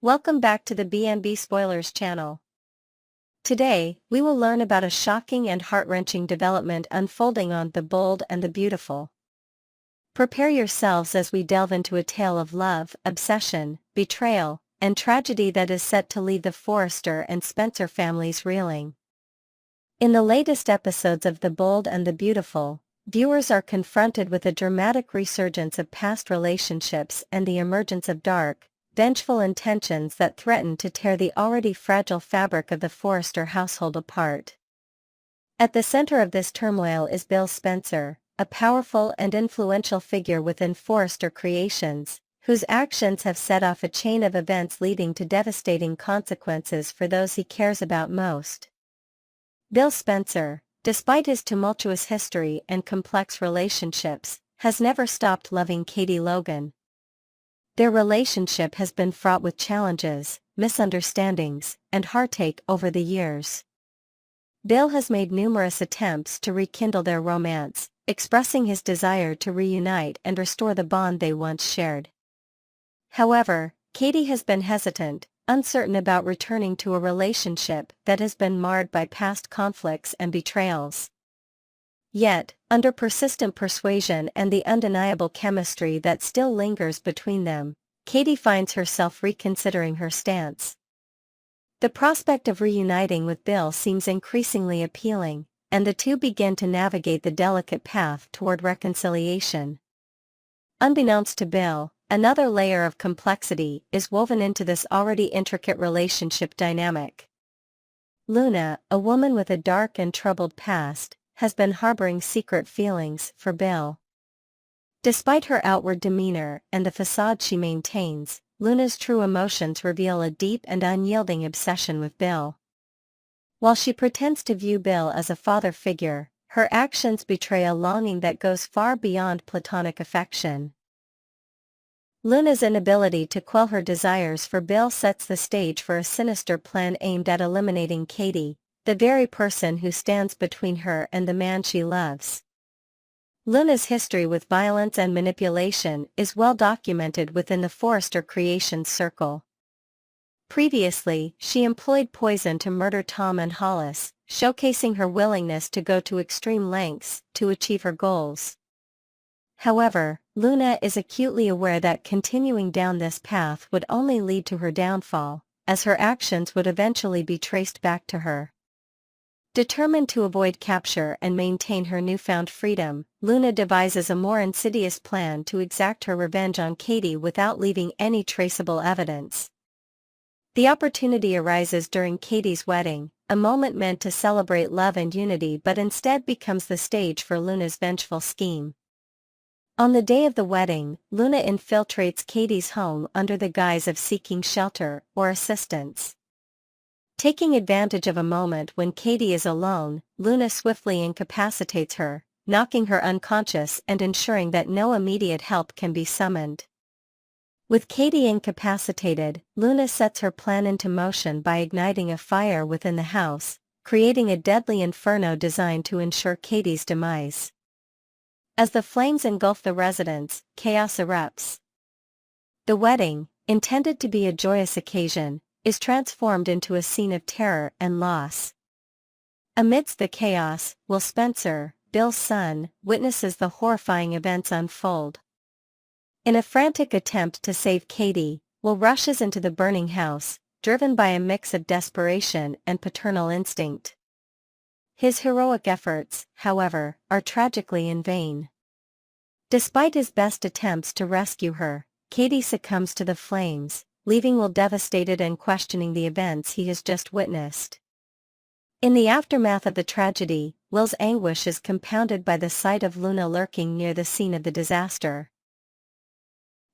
Welcome back to the BNB Spoilers channel. Today, we will learn about a shocking and heart-wrenching development unfolding on The Bold and the Beautiful. Prepare yourselves as we delve into a tale of love, obsession, betrayal, and tragedy that is set to leave the Forrester and Spencer families reeling. In the latest episodes of The Bold and the Beautiful, viewers are confronted with a dramatic resurgence of past relationships and the emergence of dark, vengeful intentions that threaten to tear the already fragile fabric of the Forrester household apart. At the center of this turmoil is Bill Spencer, a powerful and influential figure within Forrester Creations, whose actions have set off a chain of events leading to devastating consequences for those he cares about most. Bill Spencer, despite his tumultuous history and complex relationships, has never stopped loving Katie Logan. Their relationship has been fraught with challenges, misunderstandings, and heartache over the years. Bill has made numerous attempts to rekindle their romance, expressing his desire to reunite and restore the bond they once shared. However, Katie has been hesitant, uncertain about returning to a relationship that has been marred by past conflicts and betrayals. Yet, under persistent persuasion and the undeniable chemistry that still lingers between them, Katie finds herself reconsidering her stance. The prospect of reuniting with Bill seems increasingly appealing, and the two begin to navigate the delicate path toward reconciliation. Unbeknownst to Bill, another layer of complexity is woven into this already intricate relationship dynamic. Luna, a woman with a dark and troubled past, has been harboring secret feelings for Bill. Despite her outward demeanor and the facade she maintains, Luna's true emotions reveal a deep and unyielding obsession with Bill. While she pretends to view Bill as a father figure, her actions betray a longing that goes far beyond platonic affection. Luna's inability to quell her desires for Bill sets the stage for a sinister plan aimed at eliminating Katie, the very person who stands between her and the man she loves. Luna's history with violence and manipulation is well documented within the Forrester Creations circle. Previously, she employed poison to murder Tom and Hollis, showcasing her willingness to go to extreme lengths to achieve her goals. However, Luna is acutely aware that continuing down this path would only lead to her downfall, as her actions would eventually be traced back to her. Determined to avoid capture and maintain her newfound freedom, Luna devises a more insidious plan to exact her revenge on Katie without leaving any traceable evidence. The opportunity arises during Katie's wedding, a moment meant to celebrate love and unity but instead becomes the stage for Luna's vengeful scheme. On the day of the wedding, Luna infiltrates Katie's home under the guise of seeking shelter or assistance. Taking advantage of a moment when Katie is alone, Luna swiftly incapacitates her, knocking her unconscious and ensuring that no immediate help can be summoned. With Katie incapacitated, Luna sets her plan into motion by igniting a fire within the house, creating a deadly inferno designed to ensure Katie's demise. As the flames engulf the residence, chaos erupts. The wedding, intended to be a joyous occasion, is transformed into a scene of terror and loss. Amidst the chaos, Will Spencer, Bill's son, witnesses the horrifying events unfold. In a frantic attempt to save Katie, Will rushes into the burning house, driven by a mix of desperation and paternal instinct. His heroic efforts, however, are tragically in vain. Despite his best attempts to rescue her, Katie succumbs to the flames, leaving Will devastated and questioning the events he has just witnessed. In the aftermath of the tragedy, Will's anguish is compounded by the sight of Luna lurking near the scene of the disaster.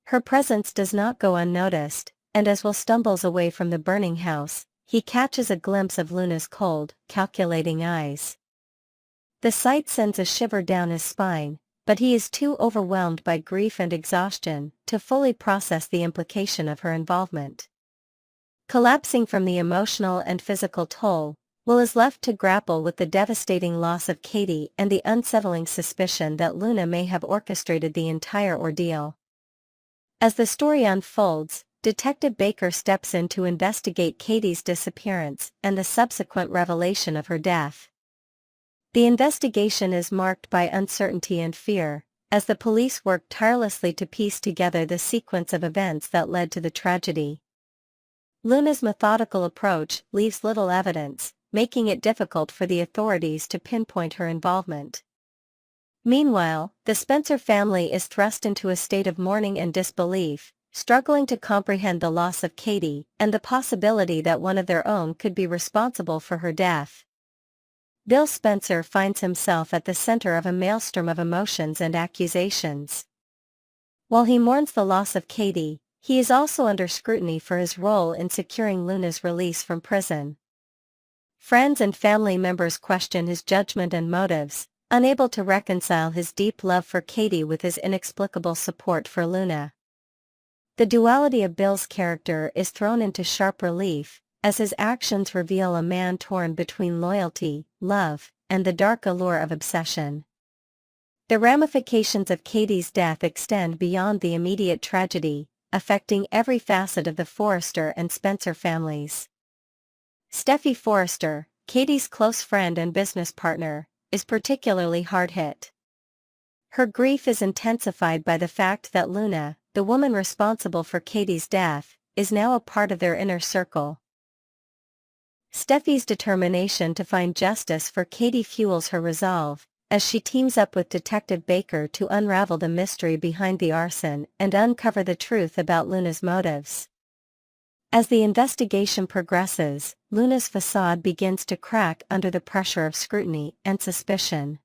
Her presence does not go unnoticed, and as Will stumbles away from the burning house, he catches a glimpse of Luna's cold, calculating eyes. The sight sends a shiver down his spine, but he is too overwhelmed by grief and exhaustion to fully process the implication of her involvement. Collapsing from the emotional and physical toll, Will is left to grapple with the devastating loss of Katie and the unsettling suspicion that Luna may have orchestrated the entire ordeal. As the story unfolds, Detective Baker steps in to investigate Katie's disappearance and the subsequent revelation of her death. The investigation is marked by uncertainty and fear, as the police work tirelessly to piece together the sequence of events that led to the tragedy. Luna's methodical approach leaves little evidence, making it difficult for the authorities to pinpoint her involvement. Meanwhile, the Spencer family is thrust into a state of mourning and disbelief, struggling to comprehend the loss of Katie and the possibility that one of their own could be responsible for her death. Bill Spencer finds himself at the center of a maelstrom of emotions and accusations. While he mourns the loss of Katie, he is also under scrutiny for his role in securing Luna's release from prison. Friends and family members question his judgment and motives, unable to reconcile his deep love for Katie with his inexplicable support for Luna. The duality of Bill's character is thrown into sharp relief, as his actions reveal a man torn between loyalty, love, and the dark allure of obsession. The ramifications of Katie's death extend beyond the immediate tragedy, affecting every facet of the Forrester and Spencer families. Steffy Forrester, Katie's close friend and business partner, is particularly hard hit. Her grief is intensified by the fact that Luna, the woman responsible for Katie's death, is now a part of their inner circle. Steffy's determination to find justice for Katie fuels her resolve, as she teams up with Detective Baker to unravel the mystery behind the arson and uncover the truth about Luna's motives. As the investigation progresses, Luna's facade begins to crack under the pressure of scrutiny and suspicion.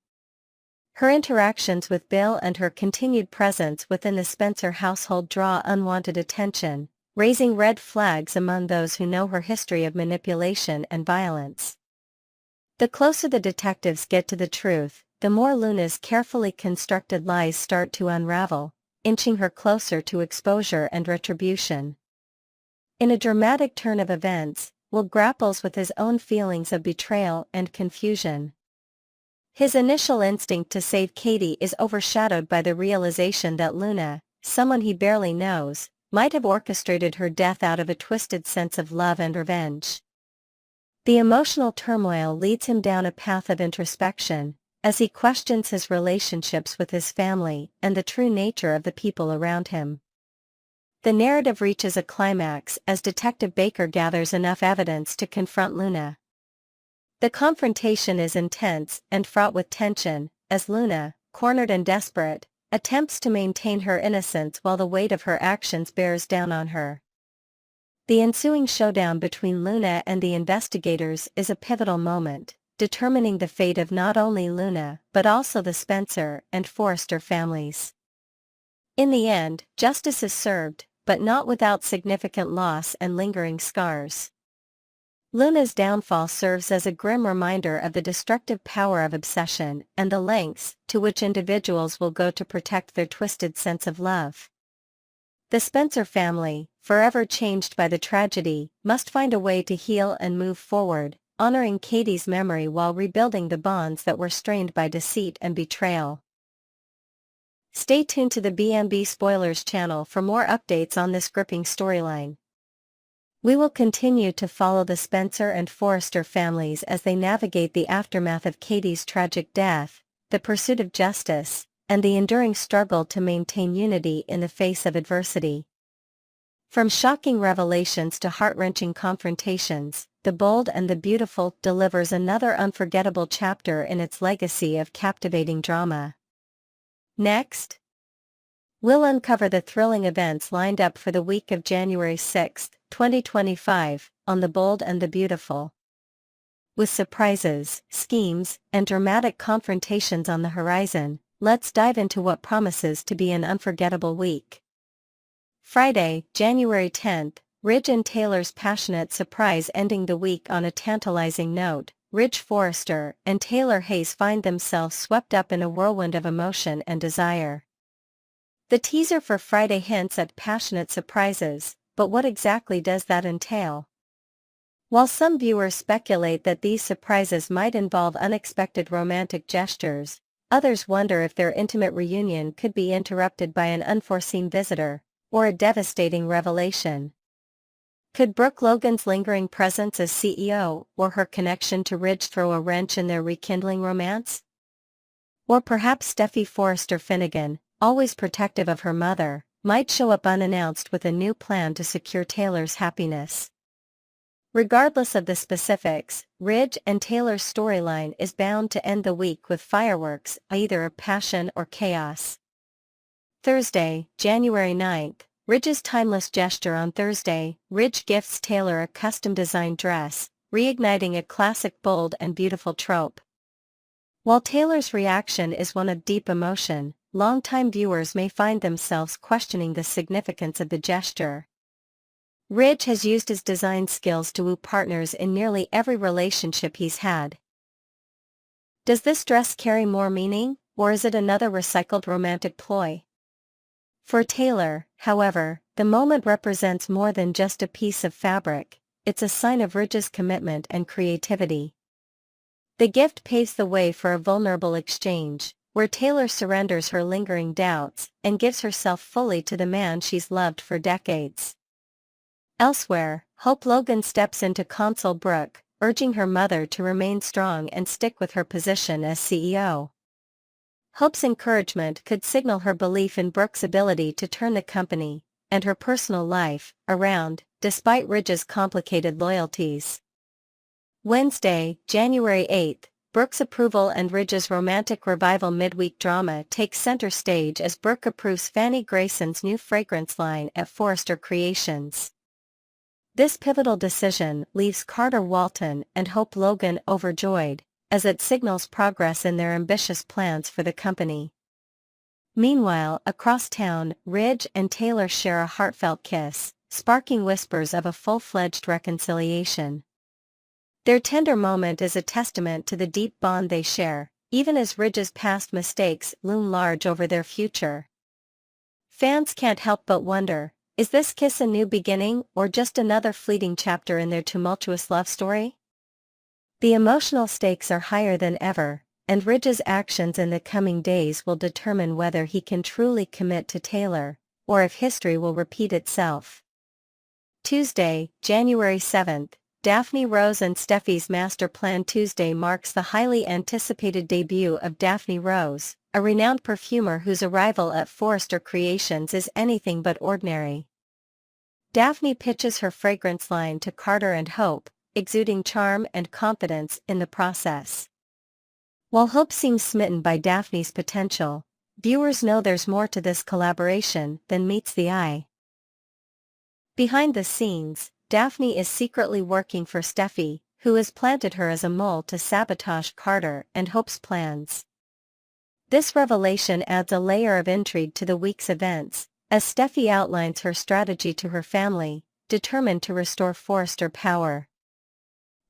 Her interactions with Bill and her continued presence within the Spencer household draw unwanted attention, raising red flags among those who know her history of manipulation and violence. The closer the detectives get to the truth, the more Luna's carefully constructed lies start to unravel, inching her closer to exposure and retribution. In a dramatic turn of events, Will grapples with his own feelings of betrayal and confusion. His initial instinct to save Katie is overshadowed by the realization that Luna, someone he barely knows, might have orchestrated her death out of a twisted sense of love and revenge. The emotional turmoil leads him down a path of introspection, as he questions his relationships with his family and the true nature of the people around him. The narrative reaches a climax as Detective Baker gathers enough evidence to confront Luna. The confrontation is intense and fraught with tension, as Luna, cornered and desperate, attempts to maintain her innocence while the weight of her actions bears down on her. The ensuing showdown between Luna and the investigators is a pivotal moment, determining the fate of not only Luna but also the Spencer and Forrester families. In the end, justice is served, but not without significant loss and lingering scars. Luna's downfall serves as a grim reminder of the destructive power of obsession and the lengths to which individuals will go to protect their twisted sense of love. The Spencer family, forever changed by the tragedy, must find a way to heal and move forward, honoring Katie's memory while rebuilding the bonds that were strained by deceit and betrayal. Stay tuned to the B&B Spoilers channel for more updates on this gripping storyline. We will continue to follow the Spencer and Forrester families as they navigate the aftermath of Katie's tragic death, the pursuit of justice, and the enduring struggle to maintain unity in the face of adversity. From shocking revelations to heart-wrenching confrontations, The Bold and the Beautiful delivers another unforgettable chapter in its legacy of captivating drama. Next, we'll uncover the thrilling events lined up for the week of January 6, 2025, on The Bold and the Beautiful. With surprises, schemes, and dramatic confrontations on the horizon, let's dive into what promises to be an unforgettable week. Friday, January 10th, Ridge and Taylor's passionate surprise ending the week on a tantalizing note. Ridge Forrester and Taylor Hayes find themselves swept up in a whirlwind of emotion and desire. The teaser for Friday hints at passionate surprises, but what exactly does that entail? While some viewers speculate that these surprises might involve unexpected romantic gestures, others wonder if their intimate reunion could be interrupted by an unforeseen visitor, or a devastating revelation? Could Brooke Logan's lingering presence as CEO or her connection to Ridge throw a wrench in their rekindling romance? Or perhaps Steffy Forrester Finnegan, always protective of her mother, might show up unannounced with a new plan to secure Taylor's happiness. Regardless of the specifics, Ridge and Taylor's storyline is bound to end the week with fireworks, either of passion or chaos. Thursday, January 9th. Ridge's timeless gesture. On Thursday, Ridge gifts Taylor a custom-designed dress, reigniting a classic bold and beautiful trope. While Taylor's reaction is one of deep emotion, longtime viewers may find themselves questioning the significance of the gesture. Ridge has used his design skills to woo partners in nearly every relationship he's had. Does this dress carry more meaning, or is it another recycled romantic ploy? For Taylor, however, the moment represents more than just a piece of fabric, it's a sign of Ridge's commitment and creativity. The gift paves the way for a vulnerable exchange, where Taylor surrenders her lingering doubts and gives herself fully to the man she's loved for decades. Elsewhere, Hope Logan steps in to console Brooke, urging her mother to remain strong and stick with her position as CEO. Hope's encouragement could signal her belief in Brooke's ability to turn the company, and her personal life, around, despite Ridge's complicated loyalties. Wednesday, January 8th, Brooke's approval and Ridge's romantic revival midweek drama takes center stage as Brooke approves Fanny Grayson's new fragrance line at Forrester Creations. This pivotal decision leaves Carter Walton and Hope Logan overjoyed, as it signals progress in their ambitious plans for the company. Meanwhile, across town, Ridge and Taylor share a heartfelt kiss, sparking whispers of a full-fledged reconciliation. Their tender moment is a testament to the deep bond they share, even as Ridge's past mistakes loom large over their future. Fans can't help but wonder, is this kiss a new beginning or just another fleeting chapter in their tumultuous love story? The emotional stakes are higher than ever, and Ridge's actions in the coming days will determine whether he can truly commit to Taylor, or if history will repeat itself. Tuesday, January 7th, Daphne Rose and Steffy's master plan. Tuesday marks the highly anticipated debut of Daphne Rose, a renowned perfumer whose arrival at Forrester Creations is anything but ordinary. Daphne pitches her fragrance line to Carter and Hope, exuding charm and confidence in the process. While Hope seems smitten by Daphne's potential, viewers know there's more to this collaboration than meets the eye. Behind the scenes, Daphne is secretly working for Steffy, who has planted her as a mole to sabotage Carter and Hope's plans. This revelation adds a layer of intrigue to the week's events, as Steffy outlines her strategy to her family, determined to restore Forrester power.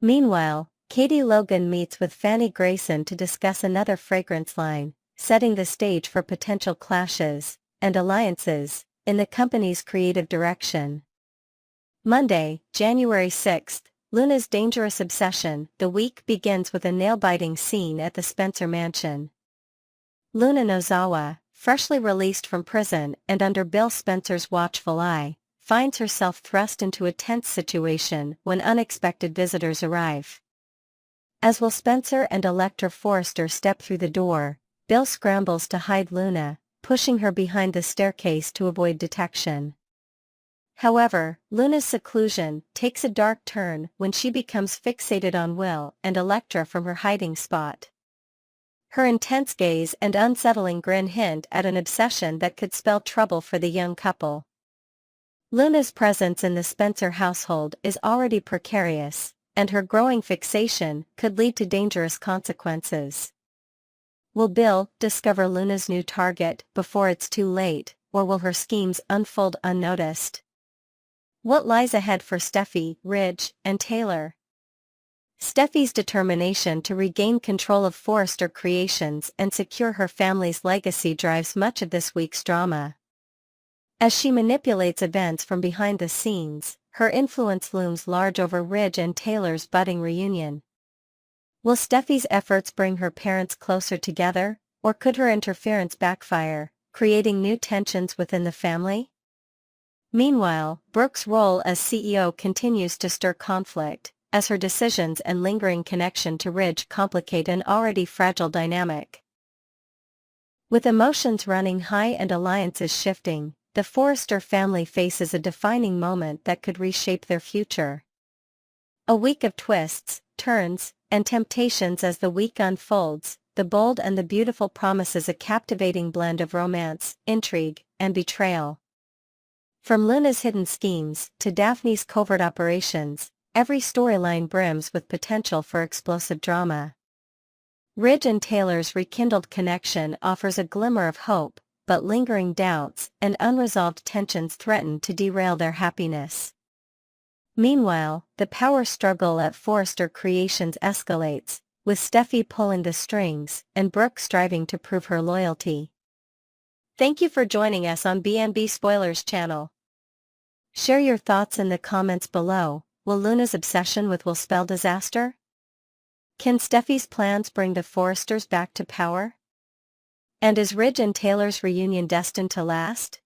Meanwhile, Katie Logan meets with Fanny Grayson to discuss another fragrance line, setting the stage for potential clashes and alliances in the company's creative direction. Monday, January 6th, Luna's dangerous obsession. The week begins with a nail-biting scene at the Spencer mansion. Luna Nozawa, freshly released from prison and under Bill Spencer's watchful eye, finds herself thrust into a tense situation when unexpected visitors arrive. As will Spencer and Electra Forrester step through the door, Bill scrambles to hide Luna, pushing her behind the staircase to avoid detection. However, Luna's seclusion takes a dark turn when she becomes fixated on Will and Electra from her hiding spot. Her intense gaze and unsettling grin hint at an obsession that could spell trouble for the young couple. Luna's presence in the Spencer household is already precarious, and her growing fixation could lead to dangerous consequences. Will Bill discover Luna's new target before it's too late, or will her schemes unfold unnoticed? What lies ahead for Steffy, Ridge, and Taylor? Steffy's determination to regain control of Forrester Creations and secure her family's legacy drives much of this week's drama. As she manipulates events from behind the scenes, her influence looms large over Ridge and Taylor's budding reunion. Will Steffy's efforts bring her parents closer together, or could her interference backfire, creating new tensions within the family? Meanwhile, Brooke's role as CEO continues to stir conflict, as her decisions and lingering connection to Ridge complicate an already fragile dynamic. With emotions running high and alliances shifting, the Forrester family faces a defining moment that could reshape their future. A week of twists, turns, and temptations. As the week unfolds, The Bold and the Beautiful promises a captivating blend of romance, intrigue, and betrayal. From Luna's hidden schemes to Daphne's covert operations, every storyline brims with potential for explosive drama. Ridge and Taylor's rekindled connection offers a glimmer of hope, but lingering doubts and unresolved tensions threaten to derail their happiness. Meanwhile, the power struggle at Forrester Creations escalates, with Steffy pulling the strings and Brooke striving to prove her loyalty. Thank you for joining us on B&B Spoilers channel. Share your thoughts in the comments below. Will Luna's obsession with will spell disaster? Can Steffy's plans bring the Forresters back to power? And is Ridge and Taylor's reunion destined to last?